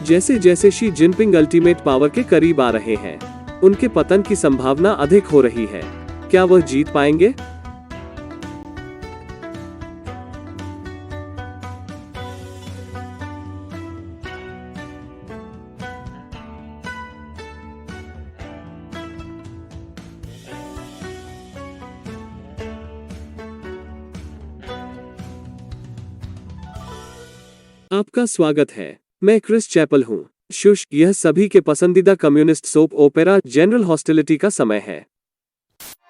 जैसे जैसे Xi Jinping ultimate power के करीब आ रहे हैं, उनके पतन की संभावना अधिक हो रही है। क्या वह जीत पाएंगे? आपका स्वागत है। मैं क्रिस चैपल हूँ। शुश, यह सभी के पसंदीदा communist soap opera general hostility का समय है।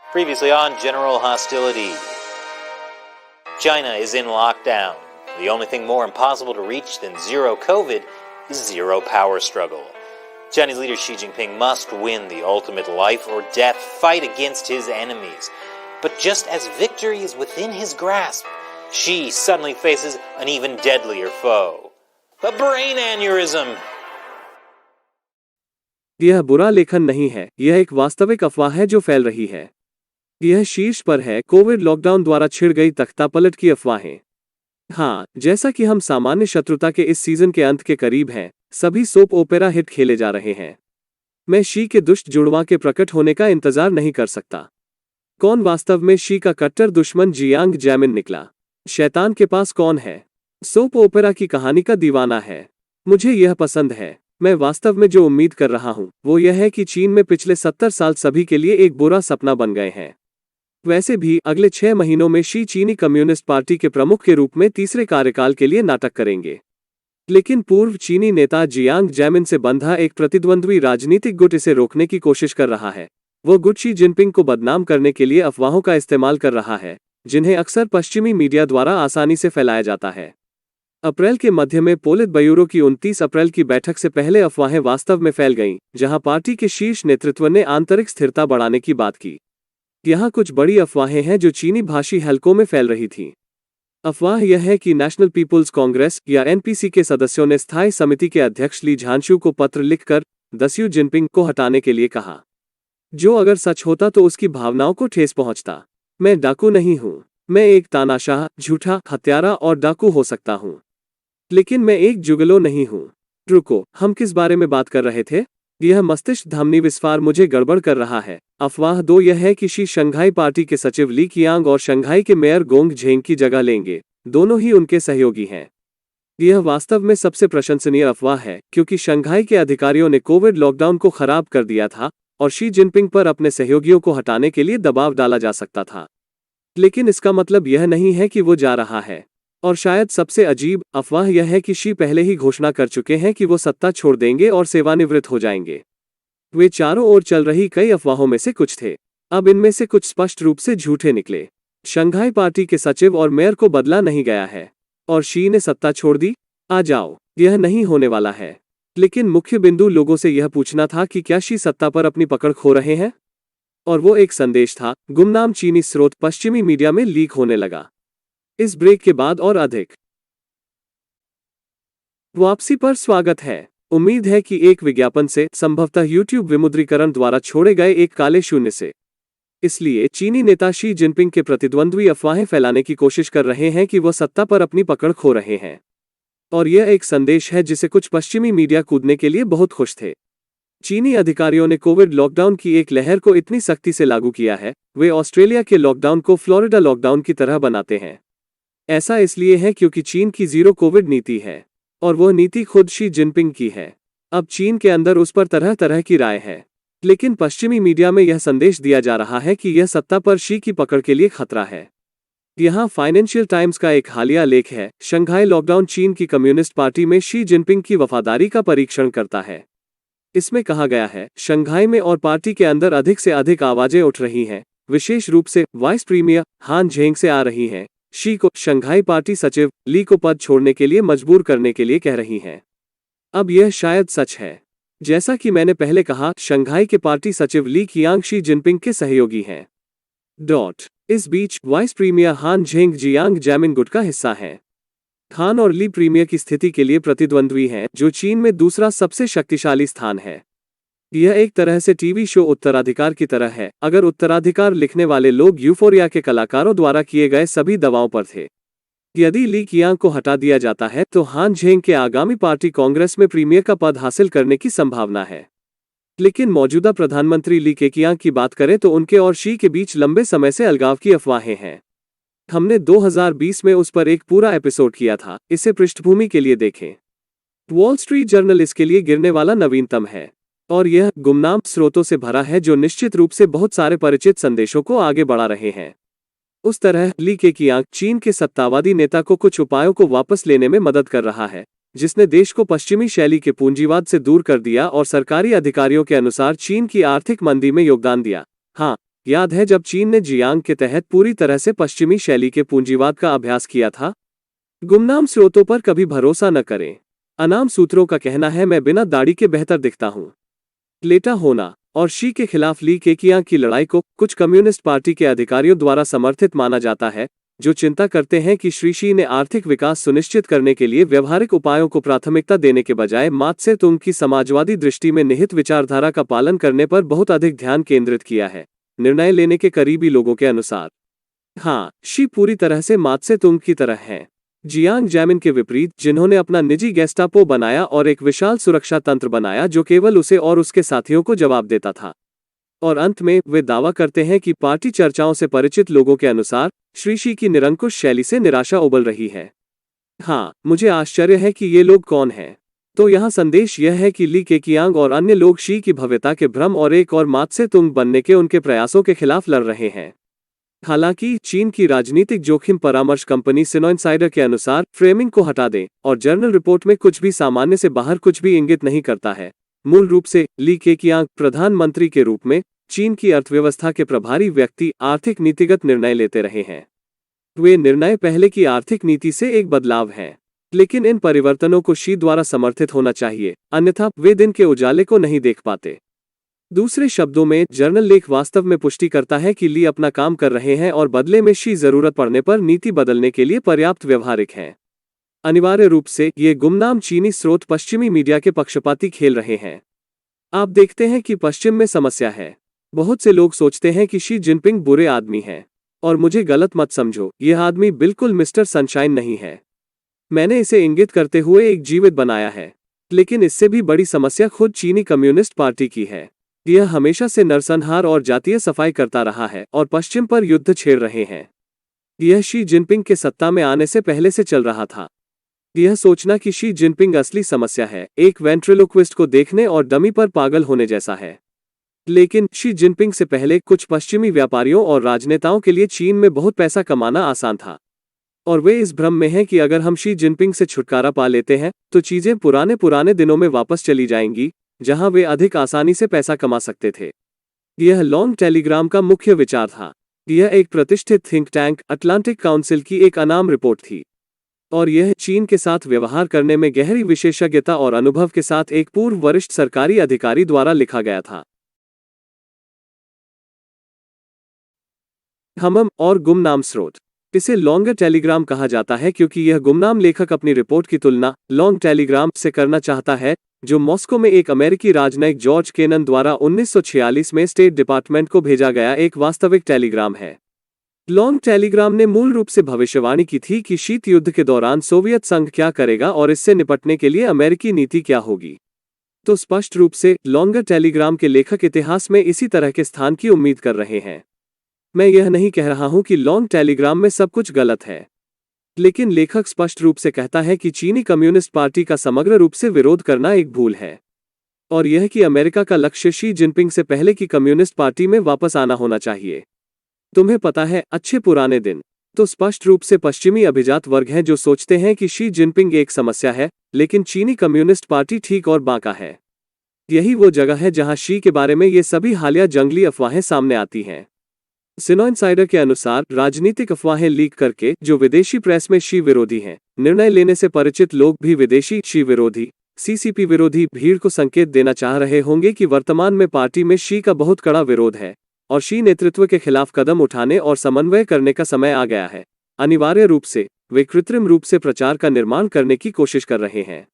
Previously on General Hostility. China is in lockdown. The only thing more impossible to reach than zero COVID is zero power struggle. Chinese leader Xi Jinping must win the ultimate life or death fight against his enemies. But just as victory is within his grasp, Xi suddenly faces an even deadlier foe. A brain aneurysm. यह बुरा लेखन नहीं है, यह एक वास्तविक अफवाह है जो फैल रही है। यह शीर्ष पर है कोविड लॉकडाउन द्वारा छिड़ गई तख्तापलट की अफवाहें। हाँ, जैसा कि हम सामान्य शत्रुता के इस सीजन के अंत के करीब हैं, सभी सोप ओपेरा हिट खेले जा रहे हैं। मैं शी के दुष्ट जुड़वां के प्रकट होने का इंतजार नहीं कर सकता। कौन वास्तव में शी का कट्टर दुश्मन जियांग जैमिन निकला? शैतान के पास कौन है? सोप ओपेरा की कहानी का दीवाना है। मुझे यह पसंद है। मैं वास्तव में जो उम्मीद कर रहा हूं वो यह है कि चीन में पिछले 70 साल सभी के लिए एक बुरा सपना बन गए हैं। वैसे भी अगले 6 महीनों में शी चीनी कम्युनिस्ट पार्टी के प्रमुख के रूप में तीसरे कार्यकाल के लिए नाटक करेंगे। लेकिन पूर्व चीनी नेता जियांग जैमिन से बंधा एक प्रतिद्वंद्वी राजनीतिक गुट इसे रोकने की कोशिश कर रहा है। वो गुट शी जिनपिंग को बदनाम करने के लिए अफवाहों का इस्तेमाल कर रहा है, जिन्हें अक्सर पश्चिमी मीडिया द्वारा आसानी से फैलाया जाता है। अप्रैल के मध्य में पोलित ब्यूरो की 29 अप्रैल की बैठक से पहले अफवाहें वास्तव में फैल गईं, जहां पार्टी के शीर्ष नेतृत्व ने आंतरिक स्थिरता बढ़ाने की बात की। यहाँ कुछ बड़ी अफवाहें हैं जो चीनी भाषी हलकों में फैल रही थीं। अफवाह यह है कि नेशनल पीपुल्स कांग्रेस या एनपीसी के सदस्यों ने स्थायी समिति के अध्यक्ष ली झांशू को पत्र लिखकर दस्यू जिनपिंग को हटाने के लिए कहा, जो अगर सच होता तो उसकी भावनाओं को ठेस पहुंचता। मैं डाकू नहीं हूं। मैं एक तानाशाह, झूठा, हत्यारा और डाकू हो सकता हूं, लेकिन मैं एक जुगलो नहीं हूं। रुको, हम किस बारे में बात कर रहे थे? यह मस्तिष्क धमनी विस्फार मुझे गड़बड़ कर रहा है। अफवाह 2 यह है कि शी शंघाई पार्टी के सचिव ली कियांग और शंघाई के मेयर गोंग झेंग की जगह लेंगे। दोनों ही उनके सहयोगी हैं। यह वास्तव में सबसे प्रशंसनीय अफवाह है, क्योंकि शंघाई के अधिकारियों ने कोविड लॉकडाउन को खराब कर दिया था और शी जिनपिंग पर अपने सहयोगियों को हटाने के लिए दबाव डाला जा सकता था। लेकिन इसका मतलब यह नहीं है कि वो जा रहा है। और शायद सबसे अजीब अफवाह यह है कि शी पहले ही घोषणा कर चुके हैं कि वो सत्ता छोड़ देंगे और सेवानिवृत्त हो जाएंगे। वे चारों ओर चल रही कई अफवाहों में से कुछ थे। अब इनमें से कुछ स्पष्ट रूप से झूठे निकले। शंघाई पार्टी के सचिव और मेयर को बदला नहीं गया है और शी ने सत्ता छोड़ दी। आ जाओ, यह नहीं होने वाला है। लेकिन मुख्य बिंदु लोगों से यह पूछना था कि क्या शी सत्ता पर अपनी पकड़ खो रहे हैं? और वो एक संदेश था, गुमनाम चीनी स्रोत पश्चिमी मीडिया में लीक होने लगा। इस ब्रेक के बाद और अधिक वापसी पर स्वागत है। उम्मीद है कि एक विज्ञापन से, संभवतः यूट्यूब विमुद्रीकरण द्वारा छोड़े गए एक काले शून्य से। इसलिए चीनी नेता शी जिनपिंग के प्रतिद्वंद्वी अफवाहें फैलाने की कोशिश कर रहे हैं कि वो सत्ता पर अपनी पकड़ खो रहे हैं। और यह एक संदेश है जिसे कुछ पश्चिमी मीडिया कूदने के लिए बहुत खुश थे। चीनी अधिकारियों ने कोविड लॉकडाउन की एक लहर को इतनी सख्ती से लागू किया है, वे ऑस्ट्रेलिया के लॉकडाउन को फ्लोरिडा लॉकडाउन की तरह बनाते हैं। ऐसा इसलिए है क्योंकि चीन की जीरो कोविड नीति है और वह नीति खुद शी जिनपिंग की है। अब चीन के अंदर उस पर तरह तरह की राय है, लेकिन पश्चिमी मीडिया में यह संदेश दिया जा रहा है कि यह सत्ता पर शी की पकड़ के लिए खतरा है। यहाँ फाइनेंशियल टाइम्स का एक हालिया लेख है, शंघाई लॉकडाउन चीन की कम्युनिस्ट पार्टी में शी जिनपिंग की वफादारी का परीक्षण करता है। इसमें कहा गया है, शंघाई में और पार्टी के अंदर अधिक से अधिक आवाजें उठ रही हैं, विशेष रूप से वाइस प्रीमियर हान झेंग से आ रही हैं, शी को शंघाई पार्टी सचिव ली को पद छोड़ने के लिए मजबूर करने के लिए कह रही हैं। अब यह शायद सच है। जैसा कि मैंने पहले कहा, शंघाई के पार्टी सचिव ली कियांग शी जिनपिंग के सहयोगी हैं। इस बीच वाइस प्रीमियर हान झेंग जियांग जैमिन गुट का हिस्सा हैं। हान और ली प्रीमियर की स्थिति के लिए प्रतिद्वंद्वी हैं, जो चीन में दूसरा सबसे शक्तिशाली स्थान है। यह एक तरह से टीवी शो उत्तराधिकार की तरह है, अगर उत्तराधिकार लिखने वाले लोग यूफोरिया के कलाकारों द्वारा किए गए सभी दवाओं पर थे। यदि ली कियांग को हटा दिया जाता है तो हान झेंग के आगामी पार्टी कांग्रेस में प्रीमियर का पद हासिल करने की संभावना है। लेकिन मौजूदा प्रधानमंत्री ली केकियांग की बात करें तो उनके और शी के बीच लंबे समय से अलगाव की अफवाहें हैं। हमने 2020 में उस पर एक पूरा एपिसोड किया था, इसे पृष्ठभूमि के लिए देखें। वॉल स्ट्रीट जर्नल इसके लिए गिरने वाला नवीनतम है और यह गुमनाम स्रोतों से भरा है जो निश्चित रूप से बहुत सारे परिचित संदेशों को आगे बढ़ा रहे हैं। उस तरह ली केकियांग चीन के सत्तावादी नेता को कुछ उपायों को वापस लेने में मदद कर रहा है, जिसने देश को पश्चिमी शैली के पूंजीवाद से दूर कर दिया और सरकारी अधिकारियों के अनुसार चीन की आर्थिक मंदी में योगदान दिया। हाँ, याद है जब चीन ने जियांग के तहत पूरी तरह से पश्चिमी शैली के पूंजीवाद का अभ्यास किया था। गुमनाम स्रोतों पर कभी भरोसा न करें। अनाम सूत्रों का कहना है, मैं बिना दाढ़ी के बेहतर दिखता हूँ। लेटा होना और शी के खिलाफ ली केकियांग की लड़ाई को कुछ कम्युनिस्ट पार्टी के अधिकारियों द्वारा समर्थित माना जाता है, जो चिंता करते हैं कि श्री शी ने आर्थिक विकास सुनिश्चित करने के लिए व्यवहारिक उपायों को प्राथमिकता देने के बजाय मात्से-तुंग की समाजवादी दृष्टि में निहित विचारधारा का पालन करने पर बहुत अधिक ध्यान केंद्रित किया है, निर्णय लेने के करीबी लोगों के अनुसार। हाँ, शी पूरी तरह से मात्से-तुंग की तरह हैं। जियांग जैमिन के विपरीत, जिन्होंने अपना निजी गेस्टापो बनाया और एक विशाल सुरक्षा तंत्र बनाया जो केवल उसे और उसके साथियों को जवाब देता था। और अंत में वे दावा करते हैं कि पार्टी चर्चाओं से परिचित लोगों के अनुसार श्री शी की निरंकुश शैली से निराशा उबल रही है। हाँ, मुझे आश्चर्य है कि ये लोग कौन हैं। तो यहाँ संदेश यह है कि ली केकियांग और अन्य लोग शी की भव्यता के भ्रम और एक और मात्से-तुंग बनने के उनके प्रयासों के खिलाफ लड़ रहे हैं। हालांकि चीन की राजनीतिक जोखिम परामर्श कंपनी सिनोइनसाइडर के अनुसार फ्रेमिंग को हटा दें और जर्नल रिपोर्ट में कुछ भी सामान्य से बाहर कुछ भी इंगित नहीं करता है। मूल रूप से ली केकियांग प्रधानमंत्री के रूप में चीन की अर्थव्यवस्था के प्रभारी व्यक्ति आर्थिक नीतिगत निर्णय लेते रहे हैं। वे निर्णय पहले की आर्थिक नीति से एक बदलाव हैं, लेकिन इन परिवर्तनों को शी द्वारा समर्थित होना चाहिए, अन्यथा वे दिन के उजाले को नहीं देख पाते। दूसरे शब्दों में, जर्नल लेख वास्तव में पुष्टि करता है कि ली अपना काम कर रहे हैं और बदले में शी जरूरत पड़ने पर नीति बदलने के लिए पर्याप्त व्यवहारिक हैं। अनिवार्य रूप से ये गुमनाम चीनी स्रोत पश्चिमी मीडिया के पक्षपाती खेल रहे हैं। आप देखते हैं कि पश्चिम में समस्या है। बहुत से लोग सोचते हैं कि शी जिनपिंग बुरे आदमी हैं, और मुझे गलत मत समझो, यह आदमी बिल्कुल मिस्टर सनशाइन नहीं है। मैंने इसे इंगित करते हुए एक जीवित बनाया है, लेकिन इससे भी बड़ी समस्या खुद चीनी कम्युनिस्ट पार्टी की है। यह हमेशा से नरसंहार और जातीय सफाई करता रहा है और पश्चिम पर युद्ध छेड़ रहे हैं। यह शी जिनपिंग के सत्ता में आने से पहले से चल रहा था। यह सोचना कि शी जिनपिंग असली समस्या है, एक वेंट्रिलोक्विस्ट को देखने और डमी पर पागल होने जैसा है। लेकिन शी जिनपिंग से पहले कुछ पश्चिमी व्यापारियों और राजनेताओं के लिए चीन में बहुत पैसा कमाना आसान था, और वे इस भ्रम में हैं कि अगर हम शी जिनपिंग से छुटकारा पा लेते हैं तो चीजें पुराने दिनों में वापस चली जाएंगी, जहां वे अधिक आसानी से पैसा कमा सकते थे। यह लॉन्ग टेलीग्राम का मुख्य विचार था। यह एक प्रतिष्ठित थिंक टैंक अटलांटिक काउंसिल की एक अनाम रिपोर्ट थी, और यह चीन के साथ व्यवहार करने में गहरी विशेषज्ञता और अनुभव के साथ एक पूर्व वरिष्ठ सरकारी अधिकारी द्वारा लिखा गया था। हमम और गुमनाम स्रोत। इसे लॉन्गर टेलीग्राम कहा जाता है क्योंकि यह गुमनाम लेखक अपनी रिपोर्ट की तुलना लॉन्ग टेलीग्राम से करना चाहता है, जो मॉस्को में एक अमेरिकी राजनयिक जॉर्ज केनन द्वारा 1946 में स्टेट डिपार्टमेंट को भेजा गया एक वास्तविक टेलीग्राम है। लॉन्ग टेलीग्राम ने मूल रूप से भविष्यवाणी की थी कि शीत युद्ध के दौरान सोवियत संघ क्या करेगा और इससे निपटने के लिए अमेरिकी नीति क्या होगी। तो स्पष्ट रूप से लॉन्गर टेलीग्राम के लेखक इतिहास में इसी तरह के स्थान की उम्मीद कर रहे हैं। मैं यह नहीं कह रहा हूं कि लॉन्ग टेलीग्राम में सब कुछ गलत है, लेकिन लेखक स्पष्ट रूप से कहता है कि चीनी कम्युनिस्ट पार्टी का समग्र रूप से विरोध करना एक भूल है, और यह कि अमेरिका का लक्ष्य शी जिनपिंग से पहले की कम्युनिस्ट पार्टी में वापस आना होना चाहिए। तुम्हें पता है, अच्छे पुराने दिन। तो स्पष्ट रूप से पश्चिमी अभिजात वर्ग हैं जो सोचते हैं कि शी जिनपिंग एक समस्या है, लेकिन चीनी कम्युनिस्ट पार्टी ठीक और बांका है। यही वो जगह है जहां शी के बारे में ये सभी हालिया जंगली अफवाहें सामने आती हैं। सिनोइनसाइडर के अनुसार राजनीतिक अफवाहें लीक करके जो विदेशी प्रेस में शी विरोधी हैं, निर्णय लेने से परिचित लोग भी विदेशी शी विरोधी, सीसीपी विरोधी भीड़ को संकेत देना चाह रहे होंगे कि वर्तमान में पार्टी में शी का बहुत कड़ा विरोध है और शी नेतृत्व के खिलाफ कदम उठाने और समन्वय करने का समय आ गया है। अनिवार्य रूप से वे कृत्रिम रूप से प्रचार का निर्माण करने की कोशिश कर रहे हैं।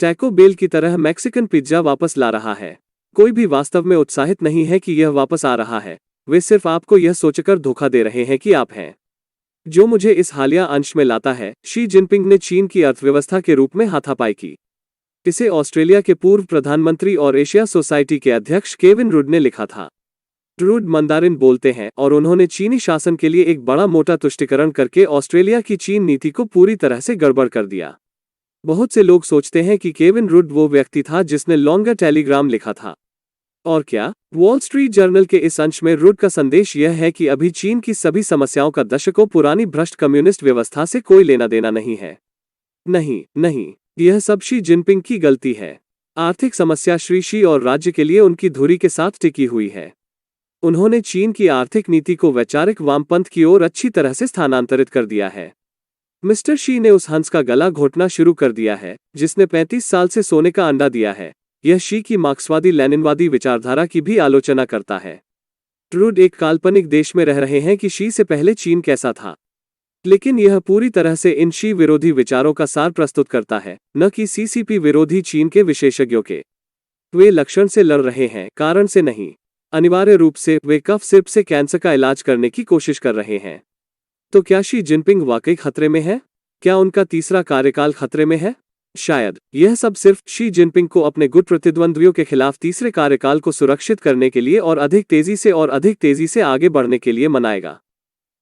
टैको बेल की तरह मैक्सिकन पिज्जा वापस ला रहा है। कोई भी वास्तव में उत्साहित नहीं है कि यह वापस आ रहा है। वे सिर्फ आपको यह सोचकर धोखा दे रहे हैं कि आप हैं। जो मुझे इस हालिया अंश में लाता है, शी जिनपिंग ने चीन की अर्थव्यवस्था के रूप में हाथापाई की। इसे ऑस्ट्रेलिया के पूर्व प्रधानमंत्री और एशिया सोसाइटी के अध्यक्ष केविन रुड ने लिखा था। रुड मंदारिन बोलते हैं और उन्होंने चीनी शासन के लिए एक बड़ा मोटा तुष्टीकरण करके ऑस्ट्रेलिया की चीन नीति को पूरी तरह से गड़बड़ कर दिया। बहुत से लोग सोचते हैं कि केविन रुड वो व्यक्ति था जिसने लॉन्गर टेलीग्राम लिखा था। और क्या? वॉल स्ट्रीट जर्नल के इस अंश में रुड का संदेश यह है कि अभी चीन की सभी समस्याओं का दशकों पुरानी भ्रष्ट कम्युनिस्ट व्यवस्था से कोई लेना देना नहीं है। नहीं, यह सब शी जिनपिंग की गलती है। आर्थिक समस्या श्री शी और राज्य के लिए उनकी धुरी के साथ टिकी हुई है। उन्होंने चीन की आर्थिक नीति को वैचारिक वामपंथ की ओर अच्छी तरह से स्थानांतरित कर दिया है। मिस्टर शी ने उस हंस का गला घोटना शुरू कर दिया है जिसने 35 साल से सोने का अंडा दिया है। यह शी की मार्क्सवादी लेनिनवादी विचारधारा की भी आलोचना करता है। रुड एक काल्पनिक देश में रह रहे हैं कि शी से पहले चीन कैसा था, लेकिन यह पूरी तरह से इन शी विरोधी विचारों का सार प्रस्तुत करता है, न कि सीसीपी विरोधी चीन के विशेषज्ञों के। वे लक्षण से लड़ रहे हैं, कारण से नहीं। अनिवार्य रूप से वे कफ सिर्फ से कैंसर का इलाज करने की कोशिश कर रहे हैं। तो क्या शी जिनपिंग वाकई खतरे में है? क्या उनका तीसरा कार्यकाल खतरे में है? शायद यह सब सिर्फ शी जिनपिंग को अपने गुट प्रतिद्वंद्वियों के खिलाफ तीसरे कार्यकाल को सुरक्षित करने के लिए और अधिक तेजी से आगे बढ़ने के लिए मनाएगा।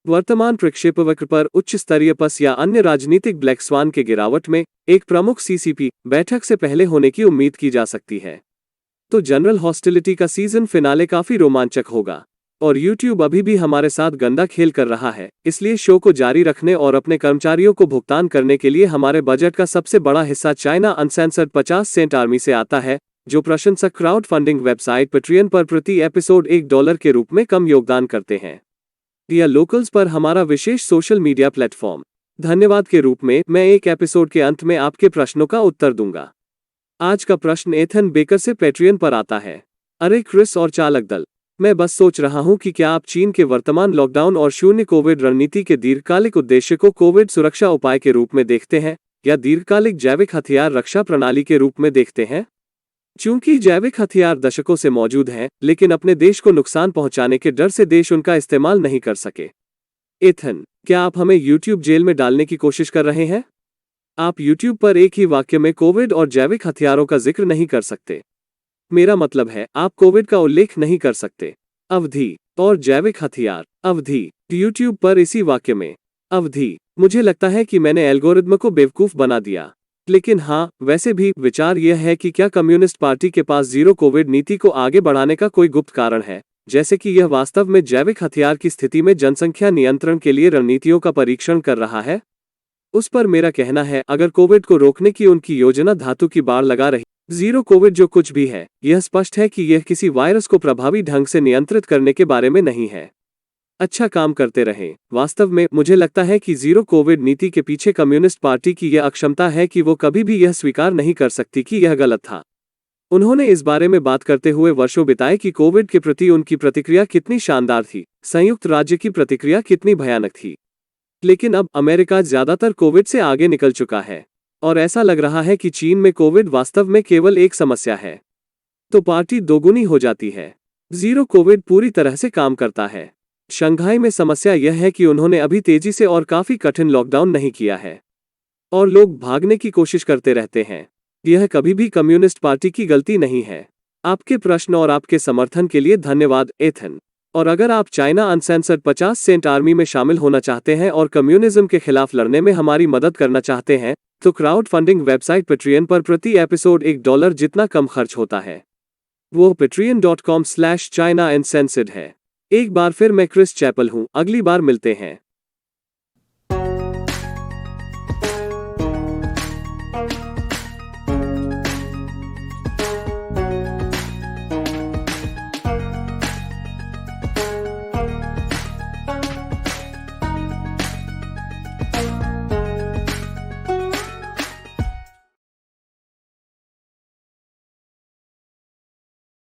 वर्तमान प्रक्षेपवक्र पर उच्च स्तरीय पस या अन्य राजनीतिक ब्लैक स्वान के गिरावट में एक प्रमुख सीसीपी बैठक से पहले होने की उम्मीद की जा सकती है। तो जनरल हॉस्टिलिटी का सीजन फिनाले काफी रोमांचक होगा। और YouTube अभी भी हमारे साथ गंदा खेल कर रहा है, इसलिए शो को जारी रखने और अपने कर्मचारियों को भुगतान करने के लिए हमारे बजट का सबसे बड़ा हिस्सा चाइना अनसेंसर्ड 50 सेंट आर्मी से आता है, जो प्रशंसक क्राउड फंडिंग वेबसाइट पेट्रियन पर प्रति एपिसोड $1 के रूप में कम योगदान करते हैं। या लोकल्स पर हमारा विशेष सोशल मीडिया प्लेटफॉर्म। धन्यवाद के रूप में मैं एक एपिसोड के अंत में आपके प्रश्नों का उत्तर दूंगा। आज का प्रश्न एथन बेकर से पेट्रियन पर आता है। अरे क्रिस और चालक दल, मैं बस सोच रहा हूं कि क्या आप चीन के वर्तमान लॉकडाउन और शून्य कोविड रणनीति के दीर्घकालिक उद्देश्य को कोविड सुरक्षा उपाय के रूप में देखते हैं या दीर्घकालिक जैविक हथियार रक्षा प्रणाली के रूप में देखते हैं? चूंकि जैविक हथियार दशकों से मौजूद हैं, लेकिन अपने देश को नुकसान पहुंचाने के डर से देश उनका इस्तेमाल नहीं कर सके। एथन, क्या आप हमें YouTube जेल में डालने की कोशिश कर रहे हैं? आप YouTube पर एक ही वाक्य में कोविड और जैविक हथियारों का जिक्र नहीं कर सकते। मेरा मतलब है, आप कोविड का उल्लेख नहीं कर सकते। अवधि और जैविक हथियार। अवधि YouTube पर इसी वाक्य में। अवधि। मुझे लगता है कि मैंने एल्गोरिदम को बेवकूफ बना दिया। लेकिन हाँ, वैसे भी विचार यह है कि क्या कम्युनिस्ट पार्टी के पास जीरो कोविड नीति को आगे बढ़ाने का कोई गुप्त कारण है, जैसे कि यह वास्तव में जैविक हथियार की स्थिति में जनसंख्या नियंत्रण के लिए रणनीतियों का परीक्षण कर रहा है? उस पर मेरा कहना है, अगर कोविड को रोकने की उनकी योजना धातु की बाड़ लगा रही, जीरो कोविड जो कुछ भी है, यह स्पष्ट है कि यह किसी वायरस को प्रभावी ढंग से नियंत्रित करने के बारे में नहीं है। अच्छा काम करते रहें। वास्तव में मुझे लगता है कि जीरो कोविड नीति के पीछे कम्युनिस्ट पार्टी की यह अक्षमता है कि वो कभी भी यह स्वीकार नहीं कर सकती कि यह गलत था। उन्होंने इस बारे में बात करते हुए वर्षों बिताए कि कोविड के प्रति उनकी प्रतिक्रिया कितनी शानदार थी, संयुक्त राज्य की प्रतिक्रिया कितनी भयानक थी। लेकिन अब अमेरिका ज्यादातर कोविड से आगे निकल चुका है और ऐसा लग रहा है कि चीन में कोविड वास्तव में केवल एक समस्या है। तो पार्टी दोगुनी हो जाती है। जीरो कोविड पूरी तरह से काम करता है। शंघाई में समस्या यह है कि उन्होंने अभी तेजी से और काफी कठिन लॉकडाउन नहीं किया है और लोग भागने की कोशिश करते रहते हैं। यह कभी भी कम्युनिस्ट पार्टी की गलती नहीं है। आपके प्रश्न और आपके समर्थन के लिए धन्यवाद, एथन। और अगर आप चाइना अनसेंसर्ड 50 सेंट आर्मी में शामिल होना चाहते हैं और कम्युनिज्म के खिलाफ लड़ने में हमारी मदद करना चाहते हैं, तो क्राउड फंडिंग वेबसाइट पेट्रियन पर प्रति एपिसोड $1 जितना कम खर्च होता है। वो patreon.com/China Uncensored है। एक बार फिर मैं क्रिस चैपल हूँ। अगली बार मिलते हैं।